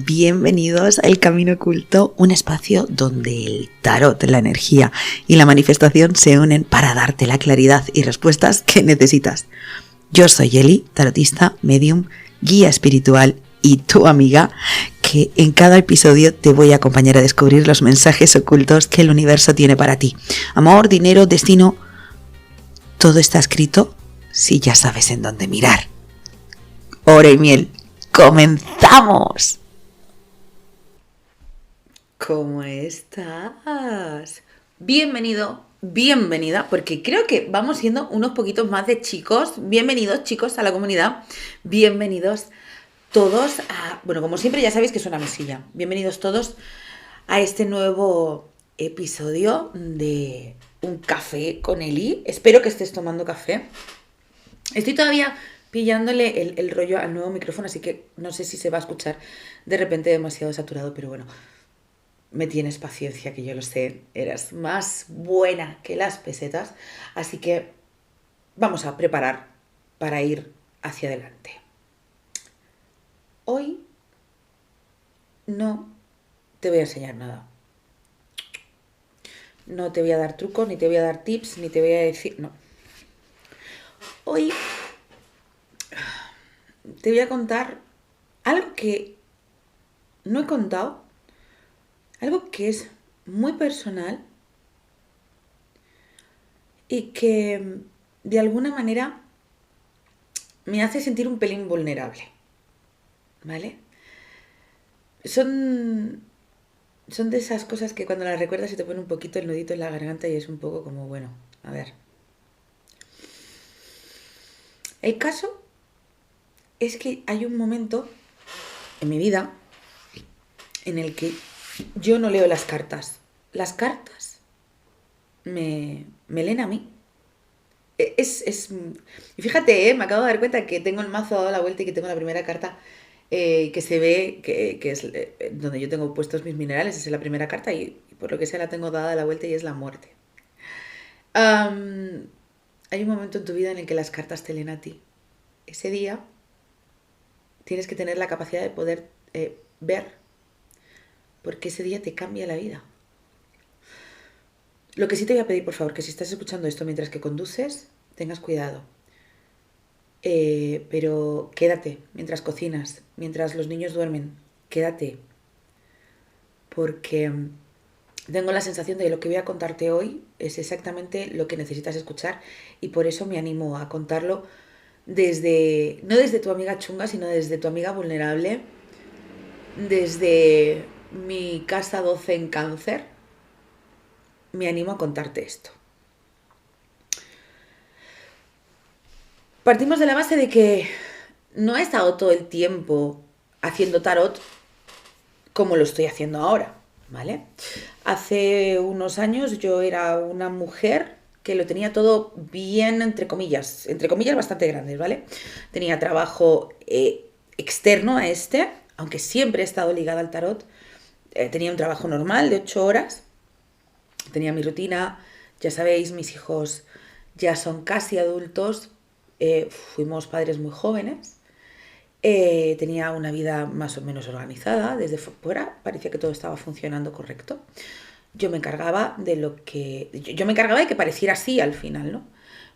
Bienvenidos al Camino Oculto, un espacio donde el tarot, la energía y la manifestación se unen para darte la claridad y respuestas que necesitas. Yo soy Eli, tarotista, medium, guía espiritual y tu amiga, que en cada episodio te voy a acompañar a descubrir los mensajes ocultos que el universo tiene para ti. Amor, dinero, destino, todo está escrito si ya sabes en dónde mirar. Hora y miel, ¡comenzamos! ¿Cómo estás? Bienvenido, bienvenida, porque creo que vamos siendo unos poquitos más de chicos. Bienvenidos, chicos, a la comunidad. Bienvenidos todos a... Bueno, como siempre ya sabéis que suena mi silla. Bienvenidos todos a este nuevo episodio de Un Café con Eli. Espero que estés tomando café. Estoy todavía pillándole el rollo al nuevo micrófono, así que no sé si se va a escuchar de repente demasiado saturado, pero bueno, me tienes paciencia, que yo lo sé, eras más buena que las pesetas, así que vamos a preparar para ir hacia adelante. Hoy no te voy a enseñar nada. No te voy a dar trucos, ni te voy a dar tips, ni te voy a decir... No. Hoy te voy a contar algo que no he contado, algo que es muy personal y que de alguna manera me hace sentir un pelín vulnerable, ¿vale? Son de esas cosas que cuando las recuerdas se te pone un poquito el nudito en la garganta y es un poco como, bueno, a ver. El caso es que hay un momento en mi vida en el que yo no leo las cartas. Las cartas me leen a mí. Y fíjate, me acabo de dar cuenta que tengo el mazo dado la vuelta y que tengo la primera carta que se ve que es donde yo tengo puestos mis minerales. Esa es la primera carta y por lo que sea la tengo dada la vuelta y es la muerte. Hay un momento en tu vida en el que las cartas te leen a ti. Ese día tienes que tener la capacidad de poder ver, porque ese día te cambia la vida. Lo que sí te voy a pedir, por favor, que si estás escuchando esto mientras que conduces, tengas cuidado. Pero quédate mientras cocinas, mientras los niños duermen, quédate. Porque tengo la sensación de que lo que voy a contarte hoy es exactamente lo que necesitas escuchar y por eso me animo a contarlo no desde tu amiga chunga, sino desde tu amiga vulnerable, desde mi casa 12 en Cáncer. Me animo a contarte esto. Partimos de la base de que no he estado todo el tiempo haciendo tarot como lo estoy haciendo ahora, ¿vale? Hace unos años yo era una mujer que lo tenía todo bien, entre comillas bastante grandes, ¿vale? Tenía trabajo externo a aunque siempre he estado ligada al tarot. Tenía un trabajo normal de 8 horas, tenía mi rutina, ya sabéis, mis hijos ya son casi adultos, fuimos padres muy jóvenes, tenía una vida más o menos organizada, desde fuera parecía que todo estaba funcionando correcto. Yo me encargaba de que pareciera así al final, ¿no?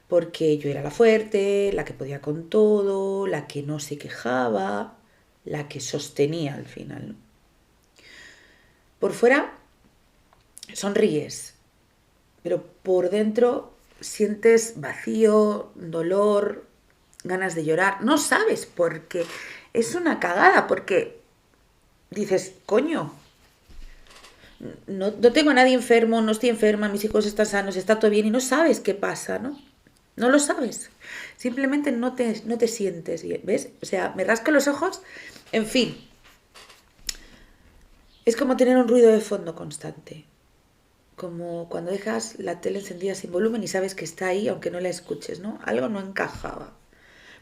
Porque yo era la fuerte, la que podía con todo, la que no se quejaba, la que sostenía al final, ¿no? Por fuera sonríes, pero por dentro sientes vacío, dolor, ganas de llorar. No sabes por qué. Es una cagada porque dices, coño, no tengo a nadie enfermo, no estoy enferma, mis hijos están sanos, está todo bien y no sabes qué pasa, ¿no? No lo sabes. Simplemente no te sientes bien, ¿ves? O sea, me rasco los ojos, en fin. Es como tener un ruido de fondo constante. Como cuando dejas la tele encendida sin volumen y sabes que está ahí aunque no la escuches, ¿no? Algo no encajaba.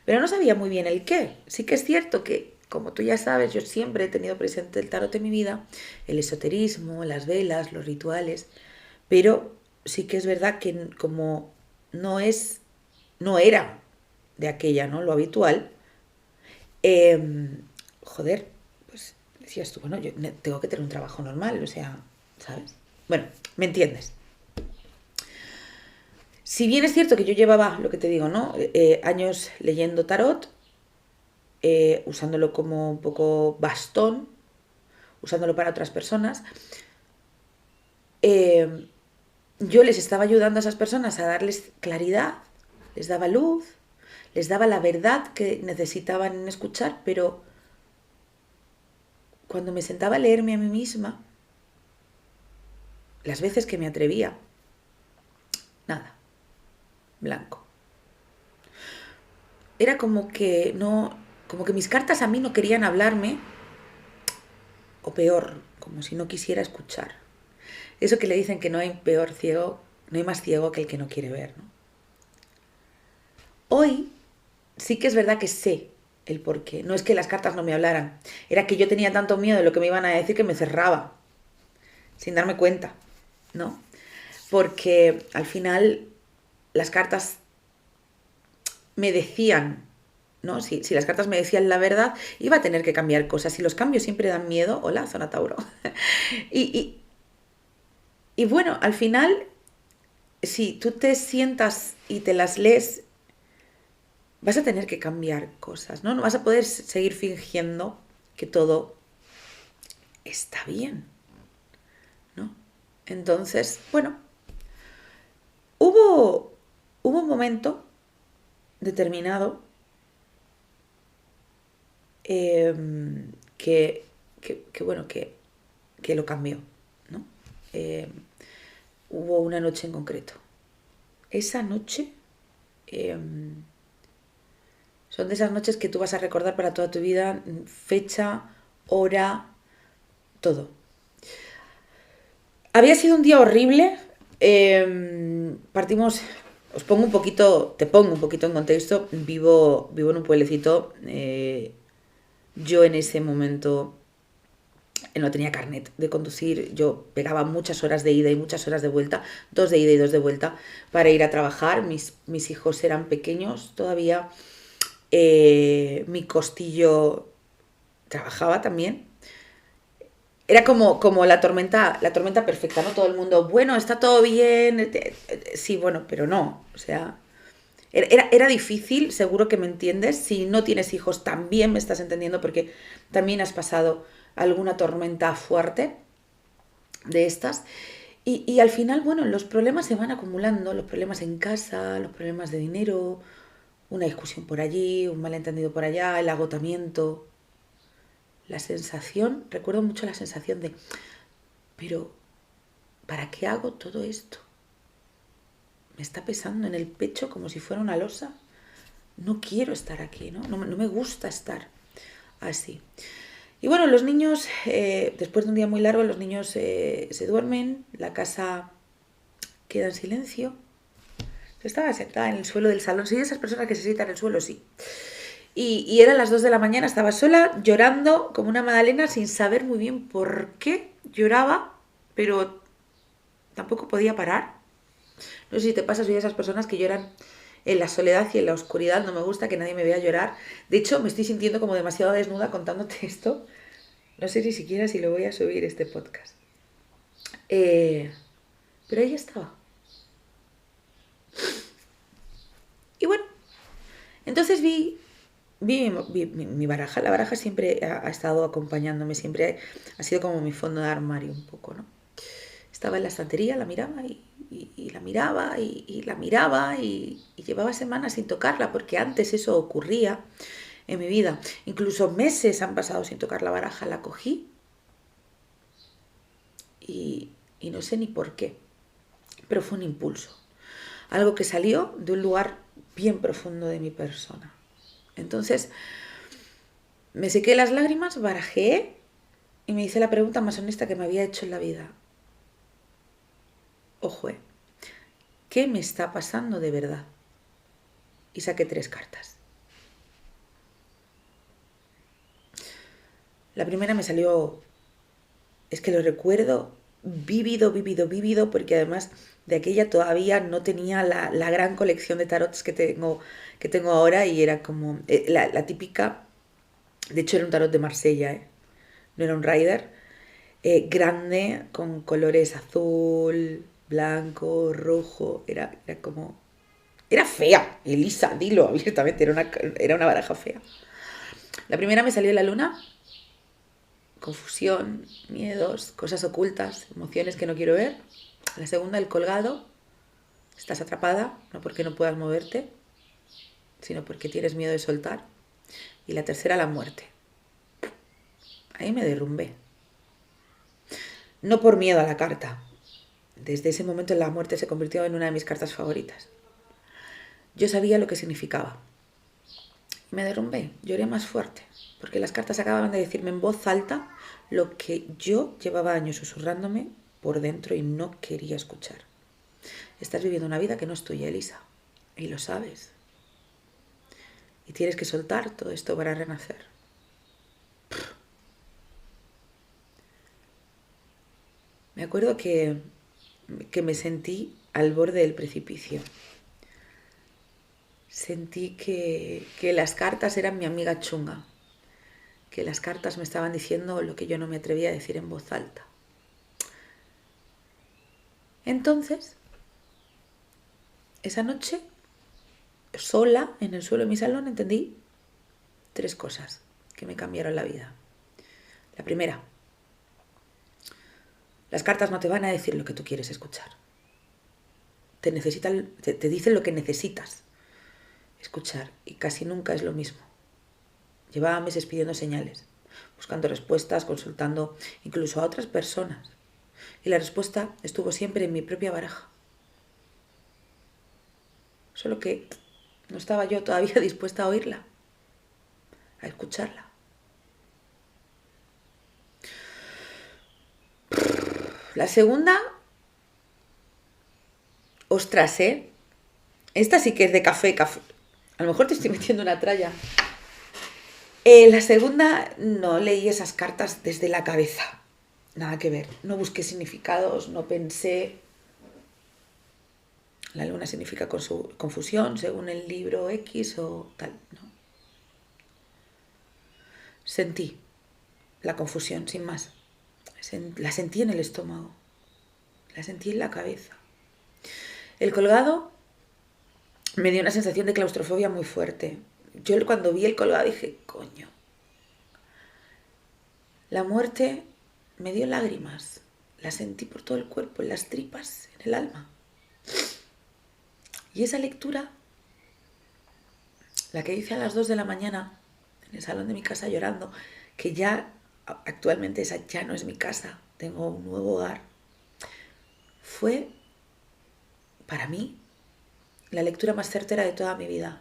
Pero no sabía muy bien el qué. Sí que es cierto que, como tú ya sabes, yo siempre he tenido presente el tarot en mi vida, el esoterismo, las velas, los rituales, pero sí que es verdad que como no era de aquella, ¿no? Lo habitual, joder, pues decías tú, bueno, yo tengo que tener un trabajo normal, o sea, ¿sabes? Bueno, ¿me entiendes? Si bien es cierto que yo llevaba, lo que te digo, ¿no? Años leyendo tarot, usándolo como un poco bastón, usándolo para otras personas, eh, yo les estaba ayudando a esas personas a darles claridad, les daba luz, les daba la verdad que necesitaban escuchar, pero cuando me sentaba a leerme a mí misma, las veces que me atrevía, nada, blanco. Era como que no, como que mis cartas a mí no querían hablarme, o peor, como si no quisiera escuchar. Eso que le dicen que no hay peor ciego, no hay más ciego que el que no quiere ver, ¿no? Hoy sí que es verdad que sé el porqué. No es que las cartas no me hablaran, era que yo tenía tanto miedo de lo que me iban a decir que me cerraba, sin darme cuenta, ¿no? Porque al final las cartas me decían, ¿no? Si las cartas me decían la verdad, iba a tener que cambiar cosas. Y los cambios siempre dan miedo. Hola, zona Tauro. y, y, y bueno, al final, si tú te sientas y te las lees, vas a tener que cambiar cosas, ¿no? No vas a poder seguir fingiendo que todo está bien, ¿no? Entonces, bueno, hubo un momento determinado que, bueno, que lo cambió, ¿no? Hubo una noche en concreto. Esa noche son de esas noches que tú vas a recordar para toda tu vida, fecha, hora, todo. Había sido un día horrible. Partimos, te pongo un poquito en contexto. Vivo en un pueblecito. Yo en ese momento no tenía carnet de conducir. Yo pegaba muchas horas de ida y muchas horas de vuelta, 2 de ida y 2 de vuelta, para ir a trabajar. Mis hijos eran pequeños todavía. Mi costillo trabajaba también. Era como la tormenta perfecta, ¿no? Todo el mundo, bueno, está todo bien. Sí, bueno, pero no. O sea, era difícil, seguro que me entiendes. Si no tienes hijos, también me estás entendiendo porque también has pasado alguna tormenta fuerte de estas. Y al final, bueno, los problemas se van acumulando, los problemas en casa, los problemas de dinero, una discusión por allí, un malentendido por allá, el agotamiento. La sensación, recuerdo mucho la sensación de, pero ¿para qué hago todo esto? Me está pesando en el pecho como si fuera una losa. No quiero estar aquí, ¿no? No me gusta estar así. Y bueno, los niños, después de un día muy largo, los niños se duermen, la casa queda en silencio. Yo estaba sentada en el suelo del salón. Soy de esas personas que se sientan en el suelo, sí. Y eran las 2 de la mañana, estaba sola, llorando como una magdalena, sin saber muy bien por qué lloraba, pero tampoco podía parar. No sé si te pasa, soy de esas personas que lloran en la soledad y en la oscuridad. No me gusta que nadie me vea llorar. De hecho, me estoy sintiendo como demasiado desnuda contándote esto. No sé ni siquiera si lo voy a subir este podcast. Pero ahí estaba. Y bueno, entonces vi mi baraja. La baraja siempre ha estado acompañándome, siempre ha sido como mi fondo de armario un poco, ¿no? Estaba en la estantería, la miraba y la miraba y la miraba y llevaba semanas sin tocarla porque antes eso ocurría en mi vida. Incluso meses han pasado sin tocar la baraja, la cogí y no sé ni por qué, pero fue un impulso. Algo que salió de un lugar bien profundo de mi persona. Entonces, me sequé las lágrimas, barajé y me hice la pregunta más honesta que me había hecho en la vida. Ojo, ¿qué me está pasando de verdad? Y saqué 3 cartas. La primera me salió, es que lo recuerdo vívido, porque además de aquella todavía no tenía la gran colección de tarots que tengo ahora y era como la típica, de hecho era un tarot de Marsella, no era un rider, grande, con colores azul, blanco, rojo, era como... Era fea, Elisa, dilo abiertamente, era una baraja fea. La primera me salió la luna, confusión, miedos, cosas ocultas, emociones que no quiero ver. La segunda, el colgado, estás atrapada, no porque no puedas moverte, sino porque tienes miedo de soltar. Y la tercera, la muerte. Ahí me derrumbé. No por miedo a la carta. Desde ese momento la muerte se convirtió en una de mis cartas favoritas. Yo sabía lo que significaba. Me derrumbé, lloré más fuerte, porque las cartas acababan de decirme en voz alta lo que yo llevaba años susurrándome por dentro y no quería escuchar. Estás viviendo una vida que no es tuya, Elisa, y lo sabes. Y tienes que soltar todo esto para renacer. Me acuerdo que me sentí al borde del precipicio. Sentí que las cartas eran mi amiga chunga, que las cartas me estaban diciendo lo que yo no me atrevía a decir en voz alta. Entonces, esa noche, sola en el suelo de mi salón, entendí 3 cosas que me cambiaron la vida. La primera, las cartas no te van a decir lo que tú quieres escuchar. Te dicen lo que necesitas escuchar y casi nunca es lo mismo. Llevaba meses pidiendo señales, buscando respuestas, consultando incluso a otras personas. Y la respuesta estuvo siempre en mi propia baraja. Solo que no estaba yo todavía dispuesta a oírla, a escucharla. La segunda, ostras, esta sí que es de café. A lo mejor te estoy metiendo una tralla. La segunda, no leí esas cartas desde la cabeza. Nada que ver. No busqué significados, no pensé. La luna significa confusión, según el libro X o tal. No. Sentí la confusión, sin más. La sentí en el estómago. La sentí en la cabeza. El colgado me dio una sensación de claustrofobia muy fuerte. Yo cuando vi el colgado dije, coño. La muerte me dio lágrimas. La sentí por todo el cuerpo, en las tripas, en el alma. Y esa lectura, la que hice a las 2 de la mañana, en el salón de mi casa llorando, que ya actualmente esa ya no es mi casa, tengo un nuevo hogar, fue, para mí, la lectura más certera de toda mi vida.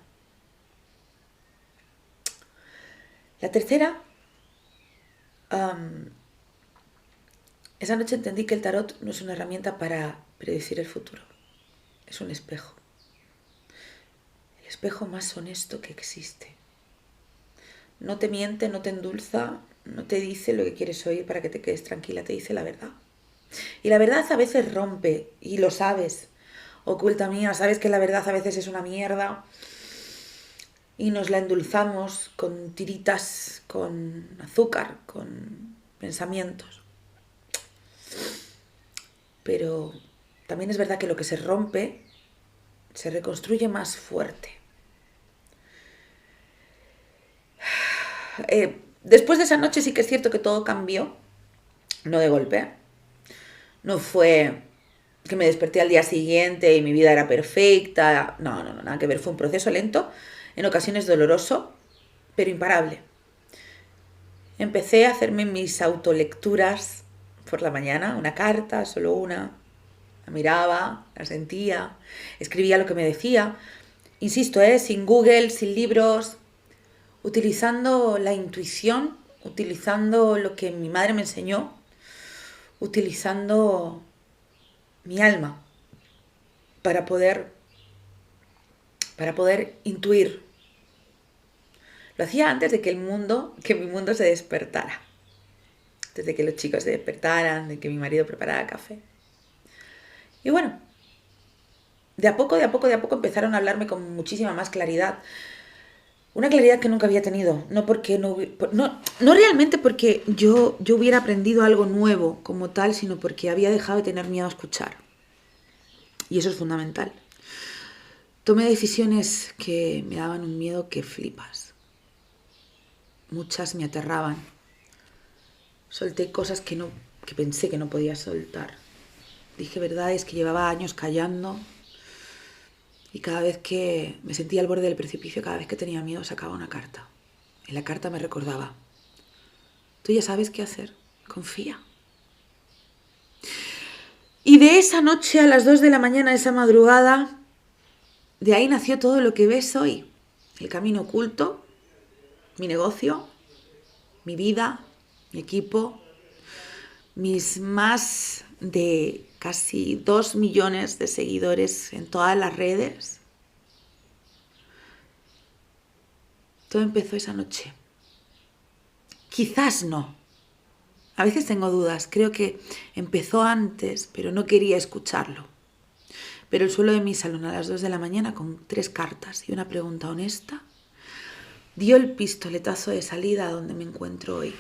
La tercera, esa noche entendí que el tarot no es una herramienta para predecir el futuro, es un espejo. El espejo más honesto que existe. No te miente, no te endulza, no te dice lo que quieres oír para que te quedes tranquila, te dice la verdad. Y la verdad a veces rompe, y lo sabes. Oculta mía, sabes que la verdad a veces es una mierda y nos la endulzamos con tiritas, con azúcar, con pensamientos. Pero también es verdad que lo que se rompe se reconstruye más fuerte. Después de esa noche sí que es cierto que todo cambió, no de golpe. No fue que me desperté al día siguiente y mi vida era perfecta. No, nada que ver. Fue un proceso lento, en ocasiones doloroso, pero imparable. Empecé a hacerme mis autolecturas por la mañana, una carta, solo una. La miraba, la sentía, escribía lo que me decía. Insisto, sin Google, sin libros, utilizando la intuición, utilizando lo que mi madre me enseñó, utilizando mi alma para poder intuir. Lo hacía antes de que mi mundo se despertara. Antes de que los chicos se despertaran, de que mi marido preparara café. Y bueno, de a poco empezaron a hablarme con muchísima más claridad. Una claridad que nunca había tenido, no porque no realmente porque yo hubiera aprendido algo nuevo como tal, sino porque había dejado de tener miedo a escuchar. Y eso es fundamental. Tomé decisiones que me daban un miedo que flipas. Muchas me aterraban. Solté cosas que pensé que no podía soltar. Dije verdades que llevaba años callando. Y cada vez que me sentía al borde del precipicio, cada vez que tenía miedo, sacaba una carta. Y la carta me recordaba: tú ya sabes qué hacer, confía. Y de esa noche a las 2 de la mañana, esa madrugada, de ahí nació todo lo que ves hoy. El camino oculto, mi negocio, mi vida, mi equipo, mis más de casi 2 millones de seguidores en todas las redes. Todo empezó esa noche. Quizás no. A veces tengo dudas. Creo que empezó antes, pero no quería escucharlo. Pero el suelo de mi salón a las 2 de la mañana, con 3 cartas y una pregunta honesta, dio el pistoletazo de salida a donde me encuentro hoy.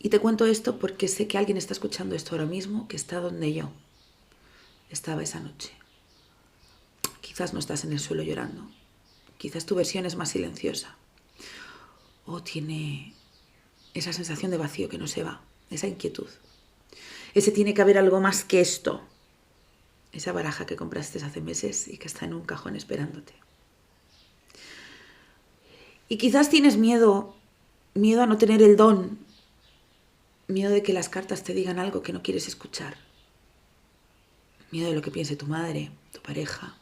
Y te cuento esto porque sé que alguien está escuchando esto ahora mismo, que está donde yo estaba esa noche. Quizás no estás en el suelo llorando. Quizás tu versión es más silenciosa. O tiene esa sensación de vacío que no se va, esa inquietud. Ese tiene que haber algo más que esto. Esa baraja que compraste hace meses y que está en un cajón esperándote. Y quizás tienes miedo a no tener el don, miedo de que las cartas te digan algo que no quieres escuchar, miedo de lo que piense tu madre, tu pareja,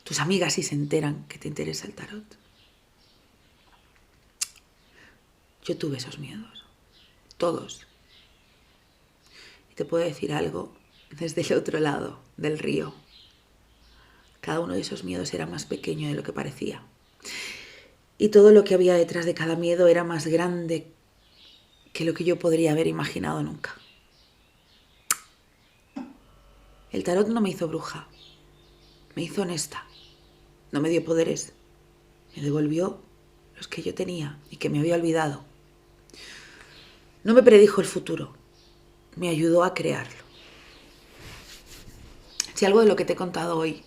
tus amigas si se enteran que te interesa el tarot. Yo tuve esos miedos, todos. Y te puedo decir algo desde el otro lado del río. Cada uno de esos miedos era más pequeño de lo que parecía. Y todo lo que había detrás de cada miedo era más grande que lo que yo podría haber imaginado nunca. El tarot no me hizo bruja, me hizo honesta. No me dio poderes, me devolvió los que yo tenía y que me había olvidado. No me predijo el futuro, me ayudó a crearlo. Si algo de lo que te he contado hoy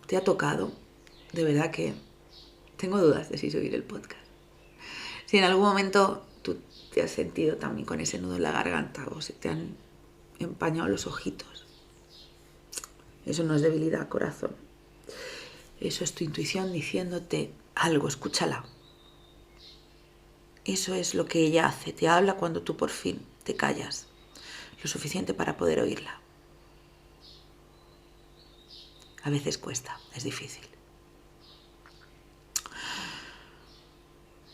te ha tocado, de verdad que tengo dudas de si subir el podcast. Si en algún momento tú te has sentido también con ese nudo en la garganta o se te han empañado los ojitos, eso no es debilidad, corazón. Eso es tu intuición diciéndote algo, escúchala. Eso es lo que ella hace, te habla cuando tú por fin te callas lo suficiente para poder oírla. A veces cuesta, es difícil.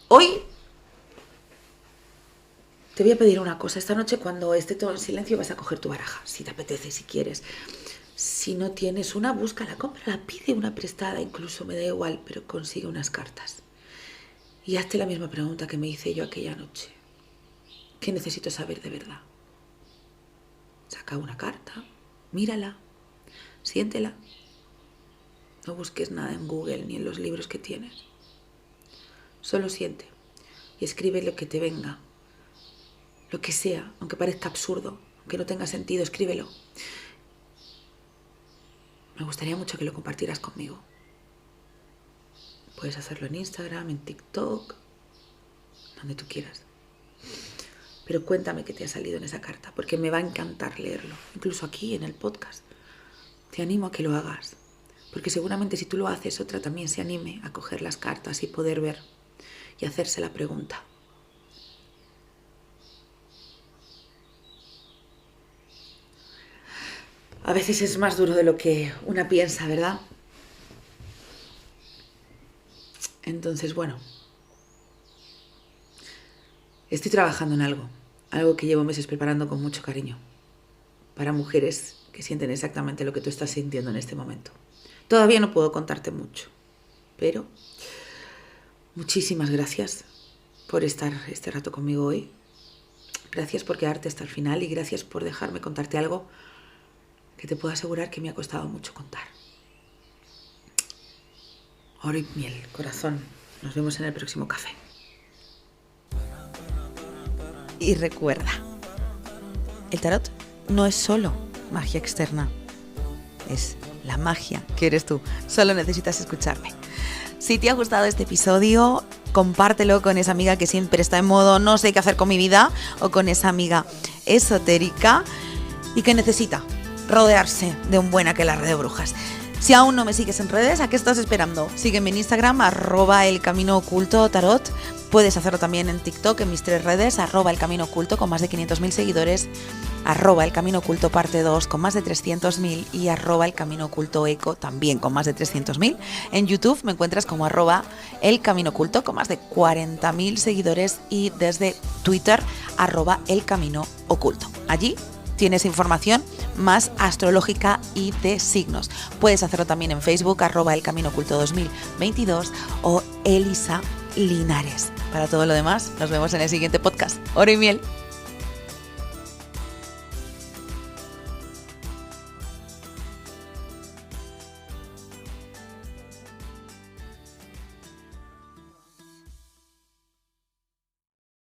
Hoy te voy a pedir una cosa. Esta noche, cuando esté todo en silencio, vas a coger tu baraja, si te apetece, si quieres. Si no tienes una, búscala, cómprala, pide una prestada, incluso me da igual, pero consigue unas cartas. Y hazte la misma pregunta que me hice yo aquella noche. ¿Qué necesito saber de verdad? Saca una carta, mírala, siéntela. No busques nada en Google ni en los libros que tienes. Solo siente y escribe lo que te venga. Lo que sea, aunque parezca absurdo, aunque no tenga sentido, escríbelo. Me gustaría mucho que lo compartieras conmigo. Puedes hacerlo en Instagram, en TikTok, donde tú quieras. Pero cuéntame qué te ha salido en esa carta, porque me va a encantar leerlo, incluso aquí en el podcast. Te animo a que lo hagas, porque seguramente si tú lo haces, otra también se anime a coger las cartas y poder ver y hacerse la pregunta. A veces es más duro de lo que una piensa, ¿verdad? Entonces, bueno, estoy trabajando en algo que llevo meses preparando con mucho cariño, para mujeres que sienten exactamente lo que tú estás sintiendo en este momento. Todavía no puedo contarte mucho, pero muchísimas gracias por estar este rato conmigo hoy. Gracias por quedarte hasta el final y gracias por dejarme contarte algo que te puedo asegurar que me ha costado mucho contar. Oro y miel, corazón. Nos vemos en el próximo café. Y recuerda, el tarot no es solo magia externa, es la magia que eres tú. Solo necesitas escucharme. Si te ha gustado este episodio, compártelo con esa amiga que siempre está en modo no sé qué hacer con mi vida, o con esa amiga esotérica y que necesita rodearse de un buen aquelarre de brujas. Si aún no me sigues en redes, ¿a qué estás esperando? Sígueme en Instagram, @elcaminoocultotarot. Puedes hacerlo también en TikTok, en mis 3 redes, @elcaminooculto con más de 500.000 seguidores, @elcaminooculto parte 2 con más de 300.000 y @elcaminoocultoeco también con más de 300.000. En YouTube me encuentras como @elcaminooculto con más de 40.000 seguidores y desde Twitter @elcaminooculto. Allí tienes información más astrológica y de signos. Puedes hacerlo también en Facebook, @elcaminooculto 2022 o Elisa Linares. Para todo lo demás, nos vemos en el siguiente podcast. Oro y miel.